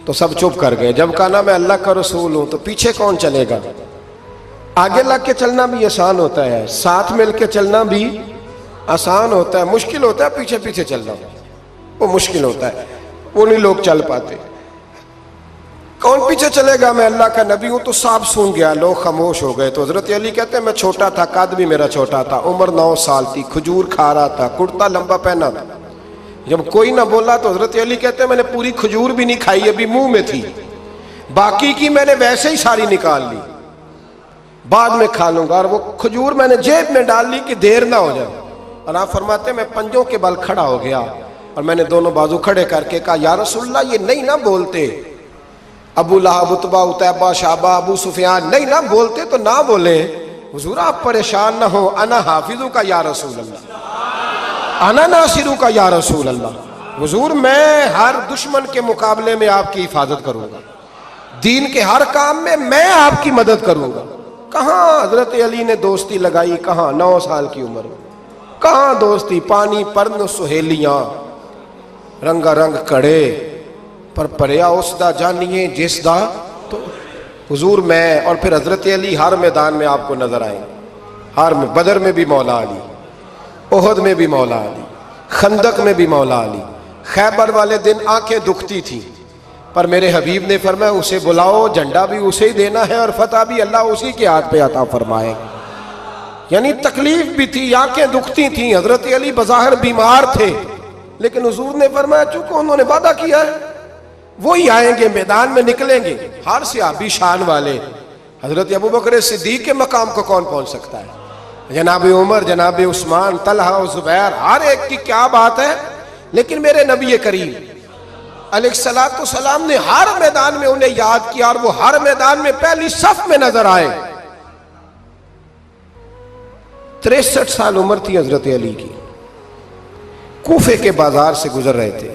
Speaker 1: تو سب چپ کر گئے، جب کہا نا میں اللہ کا رسول ہوں تو پیچھے کون چلے گا؟ آگے لگ کے چلنا بھی آسان ہوتا ہے، ساتھ مل کے چلنا بھی آسان ہوتا ہے، مشکل ہوتا ہے پیچھے پیچھے چلنا، وہ مشکل ہوتا ہے، وہ نہیں لوگ چل پاتے۔ کون پیچھے چلے گا؟ میں اللہ کا نبی ہوں۔ تو سب سن گیا، لوگ خاموش ہو گئے۔ تو حضرت علی کہتے ہیں میں چھوٹا تھا، قد بھی میرا چھوٹا تھا، عمر 9 سال تھی، کھجور کھا رہا تھا، کرتا لمبا پہنا تھا۔ جب کوئی نہ بولا تو حضرت علی کہتے ہیں میں نے پوری کھجور بھی نہیں کھائی، ابھی منہ میں تھی، باقی کی میں نے ویسے ہی ساری نکال لی، بعد میں کھا لوں گا، اور وہ کھجور میں نے جیب میں ڈال لی کہ دیر نہ ہو جائے۔ اور آپ فرماتے ہیں میں پنجوں کے بل کھڑا ہو گیا اور میں نے دونوں بازو کھڑے کر کے کہا یا رسول اللہ یہ نہیں نہ بولتے، ابو لہب، عتبہ، عتیبہ، شعبہ، ابو سفیان نہیں نہ بولتے تو نہ بولے، حضور آپ پریشان نہ ہو، انا حافظوں کا یا رسول اللہ، انا ناصروں کا یا رسول اللہ، حضور میں ہر دشمن کے مقابلے میں آپ کی حفاظت کروں گا، دین کے ہر کام میں آپ کی مدد کروں گا۔ کہاں حضرت علی نے دوستی لگائی، کہاں 9 سال کی عمر میں، کہاں دوستی، پانی پرن سہیلیاں، رنگا رنگ کڑے، پر پریا اس دا جانیے جس دا تو حضور میں۔ اور پھر حضرت علی ہر میدان میں آپ کو نظر آئیں، ہر میں، بدر میں بھی مولا علی، احد میں بھی مولا علی، خندق میں بھی مولا علی، خیبر والے دن آنکھیں دکھتی تھیں، پر میرے حبیب نے فرمایا اسے بلاؤ، جھنڈا بھی اسے ہی دینا ہے اور فتح بھی اللہ اسی کے ہاتھ پہ عطا فرمائے۔ یعنی تکلیف بھی تھی، آنکھیں دکھتی تھیں، حضرت علی بظاہر بیمار تھے، لیکن حضور نے فرمایا چونکہ انہوں نے وعدہ کیا ہے وہی آئیں گے، میدان میں نکلیں گے۔ ہر صحابی شان والے، حضرت ابوبکر صدیق کے مقام کو کون پہنچ سکتا ہے؟ جناب عمر، جناب عثمان، طلحہ و زبیر، ہر ایک کی کیا بات ہے، لیکن میرے نبی کریم علیہ الصلوۃ والسلام نے ہر میدان میں انہیں یاد کیا، اور وہ ہر میدان میں پہلی صف میں نظر آئے۔ 63 سال عمر تھی حضرت علی کی، کوفے کے بازار سے گزر رہے تھے،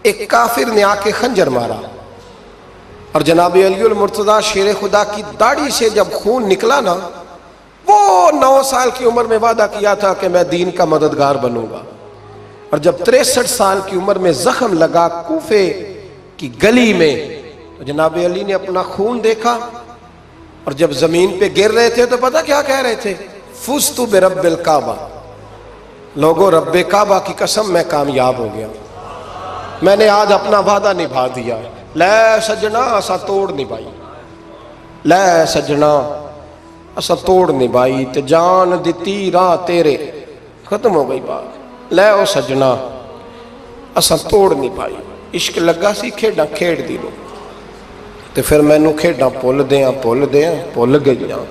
Speaker 1: ایک کافر نے آ کے خنجر مارا، اور جناب علی المرتضیٰ شیر خدا کی داڑھی سے جب خون نکلا نا، وہ 9 سال کی عمر میں وعدہ کیا تھا کہ میں دین کا مددگار بنوں گا، اور جب 63 سال کی عمر میں زخم لگا کوفے کی گلی میں، تو جناب علی نے اپنا خون دیکھا، اور جب زمین پہ گر رہے تھے تو پتہ کیا کہہ رہے تھے؟ فزت برب الکعبہ، لوگو رب کعبہ کی قسم میں کامیاب ہو گیا، میں نے آج اپنا وعدہ نبھا دیا، لے سجنا اسا توڑ نبھائی، لے سجنا اسا توڑ نبھائی، تے جان دتی راہ تیرے، ختم ہو گئی بات، لے او سجنا اسا توڑ نبھائی، عشق لگا سی کھیڈاں کھیڑ دی لو، تے پھر مینوں کھیڈاں بھول گئیاں،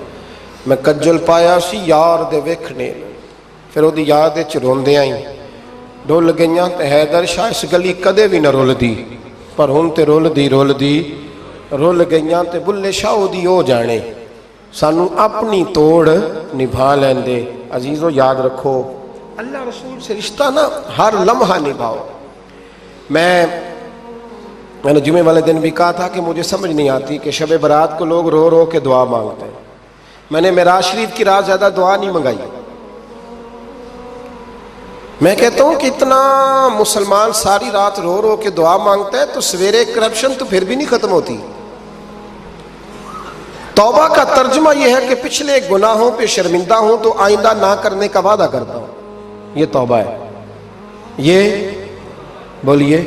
Speaker 1: میں کجل پایا سی یار دے ویکھنے، پھر وہ دی یاد وچ روندیاں ہی ڈول گئیاں، تے حیدر شاہ اس گلی کدے بھی نہ رول دی، پر ہن تے رول گئیاں، تے بلے شاہ او دی او جانے، سانو اپنی توڑ نبھا لیندے۔ عزیزو یاد رکھو اللہ رسول سے رشتہ نا ہر لمحہ نبھاؤ۔ میں نے جمعے والے دن بھی کہا تھا کہ مجھے سمجھ نہیں آتی کہ شب برات کو لوگ رو رو کے دعا مانگتے ہیں، میں نے معراج شریف کی رات زیادہ دعا نہیں منگائی، میں کہتا ہوں کہ اتنا مسلمان ساری رات رو رو کے دعا مانگتا ہے تو سویرے کرپشن تو پھر بھی نہیں ختم ہوتی۔ توبہ کا ترجمہ یہ ہے کہ پچھلے گناہوں پہ شرمندہ ہوں تو آئندہ نہ کرنے کا وعدہ کرتا ہوں، یہ توبہ ہے، یہ بولیے۔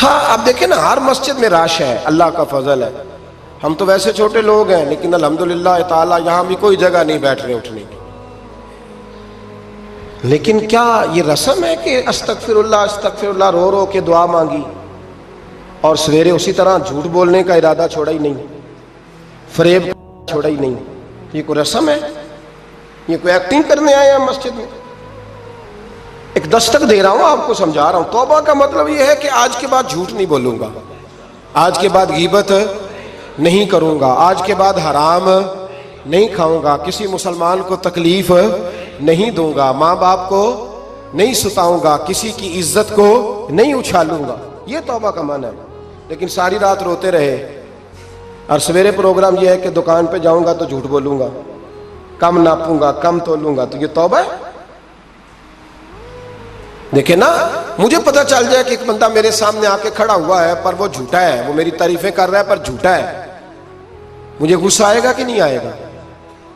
Speaker 1: اب دیکھیں نا ہر مسجد میں رش ہے، اللہ کا فضل ہے، ہم تو ویسے چھوٹے لوگ ہیں لیکن الحمدللہ تعالیٰ یہاں بھی کوئی جگہ نہیں بیٹھنے اٹھنے کی، لیکن کیا یہ رسم ہے کہ استغفر اللہ رو رو کے دعا مانگی اور سویرے اسی طرح جھوٹ بولنے کا ارادہ چھوڑا ہی نہیں، فریب چھوڑا ہی نہیں؟ یہ کوئی رسم ہے؟ یہ کوئی ایکٹنگ کرنے آئے ہیں مسجد میں؟ ایک دستک دے رہا ہوں، آپ کو سمجھا رہا ہوں، توبہ کا مطلب یہ ہے کہ آج کے بعد جھوٹ نہیں بولوں گا، آج کے بعد غیبت نہیں کروں گا، آج کے بعد حرام نہیں کھاؤں گا، کسی مسلمان کو تکلیف نہیں دوں گا، ماں باپ کو نہیں ستاؤں گا, کسی کی عزت کو نہیں اچھالوں گا. یہ توبہ کا معنی ہے. لیکن ساری رات روتے رہے اور سویرے پروگرام یہ ہے کہ دکان پہ جاؤں گا تو جھوٹ بولوں گا, کم ناپوں گا, کم تولوں گا, تو یہ توبہ ہے؟ دیکھیں نا, مجھے پتہ چل جائے کہ ایک بندہ میرے سامنے آ کے کھڑا ہوا ہے پر وہ جھوٹا ہے, وہ میری تعریفیں کر رہا ہے پر جھوٹا ہے, مجھے غصہ آئے گا کہ نہیں آئے گا؟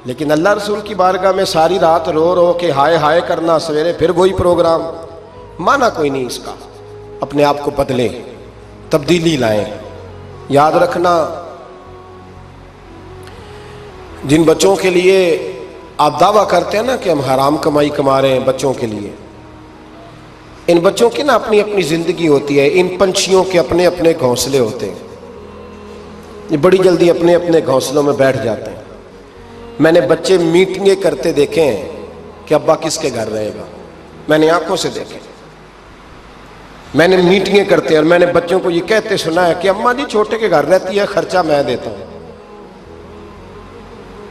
Speaker 1: لیکن اللہ رسول کی بارگاہ میں ساری رات رو رو کے ہائے ہائے کرنا, سویرے پھر وہی پروگرام, مانا کوئی نہیں اس کا. اپنے آپ کو بدلیں, تبدیلی لائیں. یاد رکھنا, جن بچوں کے لیے آپ دعویٰ کرتے ہیں نا کہ ہم حرام کمائی کما رہے ہیں بچوں کے لیے, ان بچوں کی نا اپنی اپنی زندگی ہوتی ہے. ان پنچھیوں کے اپنے اپنے گھونسلے ہوتے ہیں, یہ بڑی جلدی اپنے اپنے گھونسلوں میں بیٹھ جاتے ہیں. میں نے بچے میٹنگیں کرتے دیکھے ہیں کہ ابا کس کے گھر رہے گا, میں نے آنکھوں سے دیکھے. میں نے میٹنگیں کرتے اور میں نے بچوں کو یہ کہتے سنا ہے کہ اماں جی چھوٹے کے گھر رہتی ہے, خرچہ میں دیتا ہوں.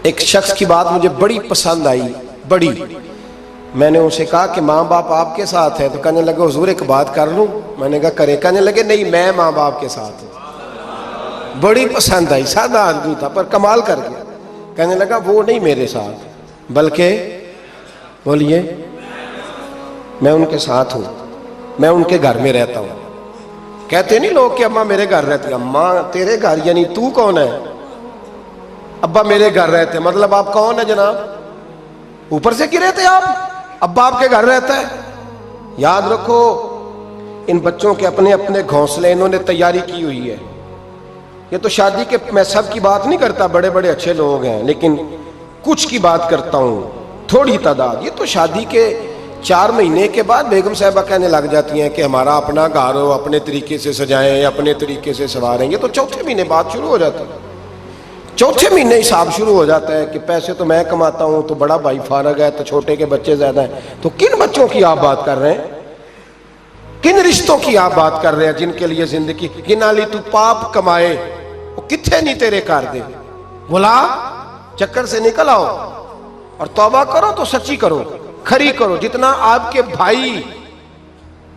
Speaker 1: ایک شخص کی بات مجھے بڑی پسند آئی, بڑی. میں نے اسے کہا کہ ماں باپ آپ کے ساتھ ہے, تو کہنے لگے حضور ایک بات کر لوں. میں نے کہا کریں. کہنے لگے نہیں, میں ماں باپ کے ساتھ ہوں. بڑی پسند آئی, سادہ آدمی تھا پر کمال کر گیا. کہنے لگا وہ نہیں میرے ساتھ بلکہ, بولیے, میں ان کے ساتھ ہوں, میں ان کے گھر میں رہتا ہوں. کہتے نہیں لوگ کہ اماں میرے گھر رہتی. اماں تیرے گھر یعنی تو کون ہے؟ ابا میرے گھر رہتے, مطلب آپ کون ہے جناب؟ اوپر سے گرے تھے آپ؟ ابا آپ کے گھر رہتا ہے. یاد رکھو, ان بچوں کے اپنے اپنے گھونسلے انہوں نے تیاری کی ہوئی ہے. یہ تو شادی کے, میں سب کی بات نہیں کرتا, بڑے بڑے اچھے لوگ ہیں, لیکن کچھ کی بات کرتا ہوں, تھوڑی تعداد. یہ تو شادی کے 4 مہینے کے بعد بیگم صاحبہ کہنے لگ جاتی ہیں کہ ہمارا اپنا گھر ہو, اپنے طریقے سے سجائیں, اپنے طریقے سے سنواریں. یہ تو چوتھے مہینے بعد شروع ہو جاتا ہے. چوتھے مہینے حساب شروع ہو جاتا ہے کہ پیسے تو میں کماتا ہوں, تو بڑا بھائی فارغ ہے, تو چھوٹے کے بچے زیادہ ہیں. تو کن بچوں کی آپ بات کر رہے ہیں؟ کن رشتوں کی آپ بات کر رہے ہیں جن کے لیے زندگی گنالی تو پاپ کمائے وہ کتھے نہیں تیرے کر دے. بولا چکر سے نکل آؤ اور توبہ کرو تو سچی کرو, کھری کرو. جتنا آپ کے بھائی,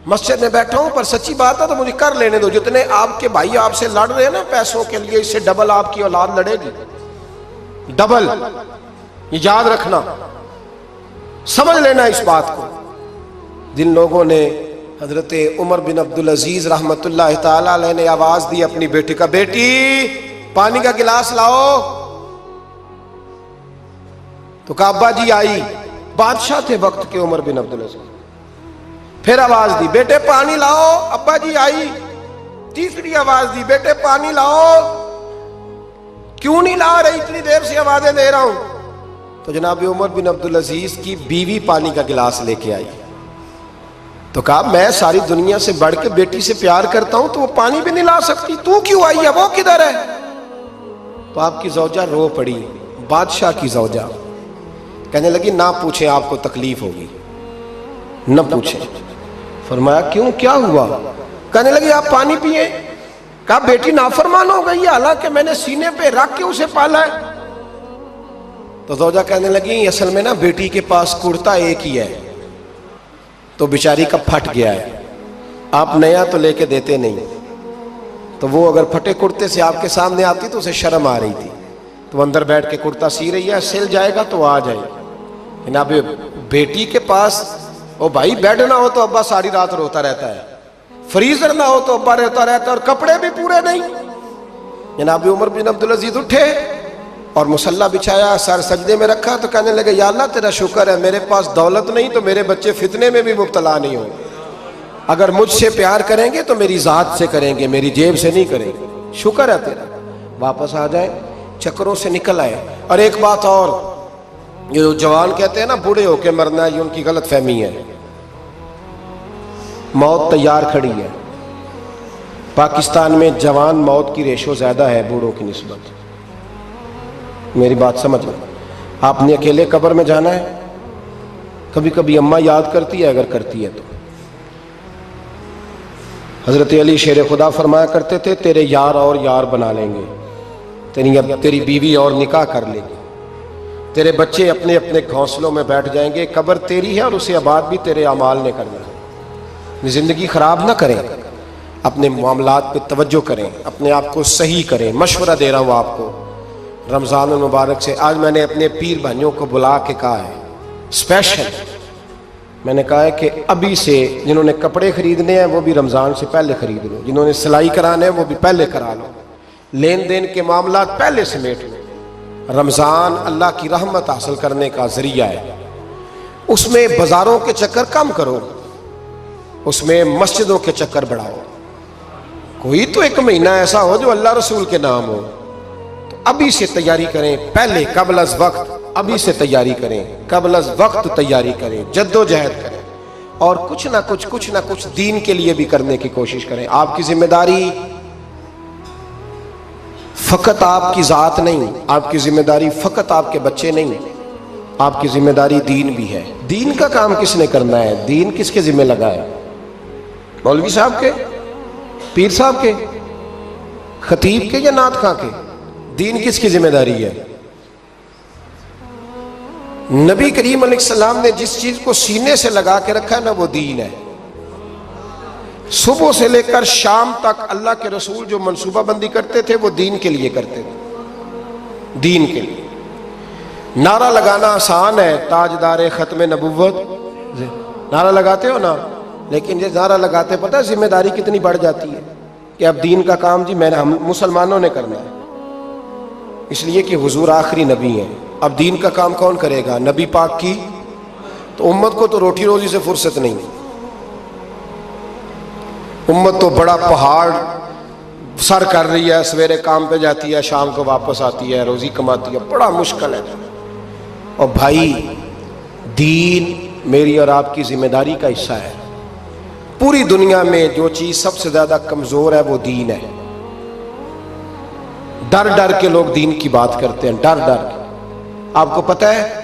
Speaker 1: مسجد میں بیٹھا ہوں پر سچی بات ہے تو مجھے کر لینے دو, جتنے آپ کے بھائی آپ سے لڑ رہے ہیں نا پیسوں کے لیے, اس سے ڈبل آپ کی اولاد لڑے گی, ڈبل. یہ یاد رکھنا, سمجھ لینا اس بات کو. جن لوگوں نے, حضرت عمر بن عبدالعزیز رحمت اللہ تعالی علیہ نے آواز دی اپنی بیٹی کا, بیٹی پانی کا گلاس لاؤ, تو کہا ابا جی آئی. بادشاہ تھے وقت کے عمر بن عبدالعزیز. پھر آواز دی, بیٹے پانی لاؤ, ابا جی آئی. تیسری آواز دی, بیٹے پانی لاؤ. کیوں نہیں لا رہی, اتنی دیر سے آوازیں دے رہا ہوں. تو جناب عمر بن عبدالعزیز کی بیوی پانی کا گلاس لے کے آئی. تو کہا میں ساری دنیا سے بڑھ کے بیٹی سے پیار کرتا ہوں, تو وہ پانی بھی نہیں لا سکتی, تو کیوں آئی ہے, وہ کدھر ہے؟ تو آپ کی زوجہ رو پڑی, بادشاہ کی زوجہ. کہنے لگی نہ پوچھیں, آپ کو تکلیف ہوگی, نہ پوچھیں. فرمایا کیوں, کیا ہوا؟ کہنے لگی آپ پانی پیئیں. کہا بیٹی نافرمان ہو گئی ہے, حالانکہ میں نے سینے پہ رکھ کے اسے پالا ہے. تو زوجہ کہنے لگی اصل میں نا بیٹی کے پاس کرتا ایک ہی ہے, تو بیچاری کا پھٹ گیا ہے, آپ نیا تو لے کے دیتے نہیں. تو وہ اگر پھٹے کرتے سے آپ کے سامنے آتی تو اسے شرم آ رہی تھی, تو وہ اندر بیٹھ کے کرتا سی رہی ہے, سل جائے گا تو آ جائے. جناب بیٹی کے پاس, او بھائی بیڈ نہ ہو تو ابا ساری رات روتا رہتا ہے, فریزر نہ ہو تو ابا روتا رہتا ہے, اور کپڑے بھی پورے نہیں. جناب عمر بن عبدالعزیز اٹھے اور مصلی بچھایا, سر سجدے میں رکھا, تو کہنے لگے یا اللہ تیرا شکر ہے, میرے پاس دولت نہیں تو میرے بچے فتنے میں بھی مبتلا نہیں ہوں. اگر مجھ سے پیار کریں گے تو میری ذات سے کریں گے, میری جیب سے نہیں کریں گے. شکر ہے تیرا. واپس آ جائیں, چکروں سے نکل آئے. اور ایک بات اور, یہ جو جوان کہتے ہیں نا بوڑھے ہو کے مرنا, یہ ان کی غلط فہمی ہے. موت تیار کھڑی ہے. پاکستان میں جوان موت کی ریشو زیادہ ہے بوڑھوں کی نسبت. میری بات سمجھ لیں. آپ نے اکیلے قبر میں جانا ہے. کبھی کبھی اماں یاد کرتی ہے, اگر کرتی ہے تو. حضرت علی شیر خدا فرمایا کرتے تھے تیرے یار اور یار بنا لیں گے, تیری بیوی اور نکاح کر لے گی. تیرے بچے اپنے اپنے گھونسلوں میں بیٹھ جائیں گے. قبر تیری ہے اور اسے آباد بھی تیرے اعمال نے کرنا ہے. زندگی خراب نہ کریں, اپنے معاملات پہ توجہ کریں, اپنے آپ کو صحیح کریں. مشورہ دے رہا ہوں آپ کو رمضان المبارک سے. آج میں نے اپنے پیر بھائیوں کو بلا کے کہا ہے اسپیشل, میں نے کہا ہے کہ ابھی سے جنہوں نے کپڑے خریدنے ہیں وہ بھی رمضان سے پہلے خرید لو, جنہوں نے سلائی کرانے ہیں وہ بھی پہلے کرا لو, لین دین کے معاملات پہلے سمیٹ لو. رمضان اللہ کی رحمت حاصل کرنے کا ذریعہ ہے. اس میں بازاروں کے چکر کم کرو, اس میں مسجدوں کے چکر بڑھاؤ. کوئی تو ایک مہینہ ایسا ہو جو اللہ رسول کے نام ہو. تو ابھی سے تیاری کریں, پہلے قبل از وقت ابھی سے تیاری کریں, قبل از وقت تیاری کریں, جد و جہد کریں, اور کچھ نہ کچھ دین کے لیے بھی کرنے کی کوشش کریں. آپ کی ذمہ داری فقط آپ کی ذات نہیں, آپ کی ذمہ داری فقط آپ کے بچے نہیں, آپ کی ذمہ داری دین بھی ہے. دین کا کام کس نے کرنا ہے؟ دین کس کے ذمہ لگا ہے؟ مولوی صاحب کے, پیر صاحب کے, خطیب کے یا نعت خواں کے؟ دین کس کی ذمہ داری ہے؟ نبی کریم علیہ السلام نے جس چیز کو سینے سے لگا کے رکھا ہے نا وہ دین ہے. صبح سے لے کر شام تک اللہ کے رسول جو منصوبہ بندی کرتے تھے وہ دین کے لیے کرتے تھے, دین کے لیے. نعرہ لگانا آسان ہے, تاجدار ختم نبوت نعرہ لگاتے ہو نا, لیکن یہ نعرہ لگاتے پتہ ہے ذمہ داری کتنی بڑھ جاتی ہے کہ اب دین کا کام جی ہم مسلمانوں نے کرنا ہے, اس لیے کہ حضور آخری نبی ہیں. اب دین کا کام کون کرے گا؟ نبی پاک کی تو امت کو تو روٹی روزی سے فرصت نہیں. امت تو بڑا پہاڑ سر کر رہی ہے, سویرے کام پہ جاتی ہے, شام کو واپس آتی ہے, روزی کماتی ہے, بڑا مشکل ہے. اور بھائی دین میری اور آپ کی ذمہ داری کا حصہ ہے. پوری دنیا میں جو چیز سب سے زیادہ کمزور ہے وہ دین ہے. ڈر ڈر کے لوگ دین کی بات کرتے ہیں, ڈر ڈر کے. آپ کو پتہ ہے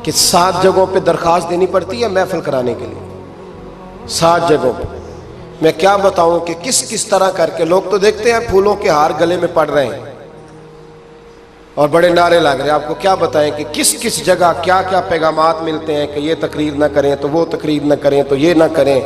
Speaker 1: کہ 7 جگہوں پہ درخواست دینی پڑتی ہے محفل کرانے کے لیے, 7 جگہوں پہ. میں کیا بتاؤں کہ کس طرح کر کے لوگ تو دیکھتے ہیں پھولوں کے ہار گلے میں پڑ رہے ہیں اور بڑے نعرے لگ رہے ہیں. آپ کو کیا بتائیں کہ کس جگہ کیا پیغامات ملتے ہیں کہ یہ تقریر نہ کریں تو وہ تقریر نہ کریں تو یہ نہ کریں.